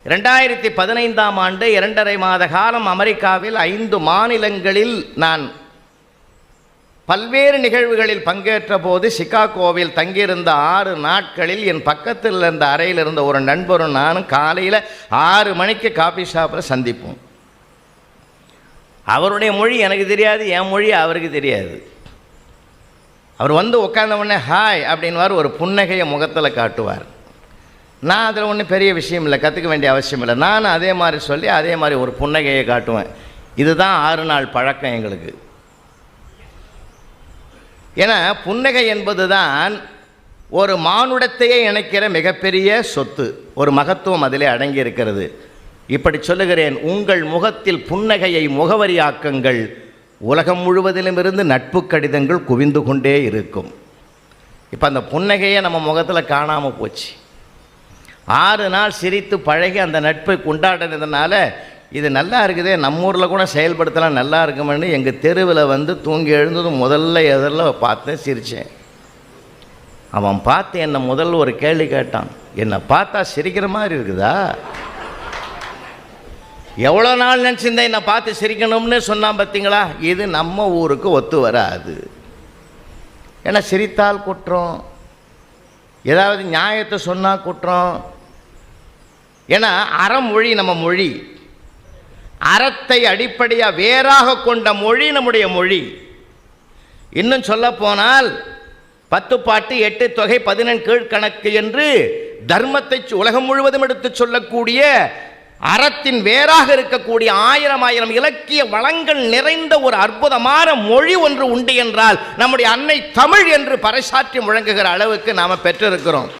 2015ஆம் ஆண்டு 2.5 மாத காலம் அமெரிக்காவில் 5 மாநிலங்களில் நான் பல்வேறு நிகழ்வுகளில் பங்கேற்ற போது சிகாகோவில் தங்கியிருந்த 6 நாட்களில் என் பக்கத்தில் இருந்த அறையில் இருந்த ஒரு நண்பரும் நானும் காலையில் 6 மணிக்கு காஃபி ஷாப்பில் சந்திப்போம். அவருடைய மொழி எனக்கு தெரியாது, என் மொழி அவருக்கு தெரியாது. அவர் வந்து உட்கார்ந்த உடனே ஹாய் அப்படின்வார், ஒரு புன்னகையை முகத்தில் காட்டுவார். நான் அதில் ஒன்றும் பெரிய விஷயம் இல்லை, கற்றுக்க வேண்டிய அவசியம் இல்லை. நான் அதே மாதிரி சொல்லி அதே மாதிரி ஒரு புன்னகையை காட்டுவேன். இதுதான் 6 நாள் பழக்கம் எங்களுக்கு. ஏன்னா புன்னகை என்பது தான் ஒரு மானுடத்தையே இணைக்கிற மிகப்பெரிய சொத்து, ஒரு மகத்துவம் அதிலே அடங்கி இருக்கிறது. இப்படி சொல்லுகிறேன், உங்கள் முகத்தில் புன்னகையை முகவரியாக்குங்கள். உலகம் முழுவதிலும் இருந்து நட்பு கடிதங்கள் குவிந்து கொண்டே இருக்கும். இப்போ அந்த புன்னகையை நம்ம முகத்தில் காணாமல் போச்சு. 6 நாள் சிரித்து பழகி அந்த நட்பை கொண்டாடினதுனால இது நல்லா இருக்குதே, நம்ம ஊரில் கூட செயல்படுத்தலாம், நல்லா இருக்குமென்னு எங்கள் தெருவில் வந்து தூங்கி எழுந்ததும் முதல்ல எதிரில் பார்த்தேன், சிரித்தேன். அவன் பார்த்து என்னை முதல்ல ஒரு கேள்வி கேட்டான், என்னை பார்த்தா சிரிக்கிற மாதிரி இருக்குதா? எவ்வளோ நாள் நினச்சிருந்தேன் என்னை பார்த்து சிரிக்கணும்னு சொன்னான். பார்த்தீங்களா, இது நம்ம ஊருக்கு ஒத்து வராது. ஏன்னா சிரித்தால் குற்றம், ஏதாவது நியாயத்தை சொன்னால் குற்றம். ஏன்னா அறமொழி நம்ம மொழி, அறத்தை அடிப்படையாக வேறாக கொண்ட மொழி நம்முடைய மொழி. இன்னும் சொல்ல போனால் 10 பாட்டு 8 தொகை 11 கீழ்கணக்கு என்று தர்மத்தை உலகம் முழுவதும் எடுத்து சொல்லக்கூடிய அறத்தின் வேறாக இருக்கக்கூடிய 1000 இலக்கிய வளங்கள் நிறைந்த ஒரு அற்புதமான மொழி ஒன்று உண்டு என்றால் நம்முடைய அன்னை தமிழ் என்று பறைசாற்றி முழங்குகிற அளவுக்கு நாம் பெற்றிருக்கிறோம்.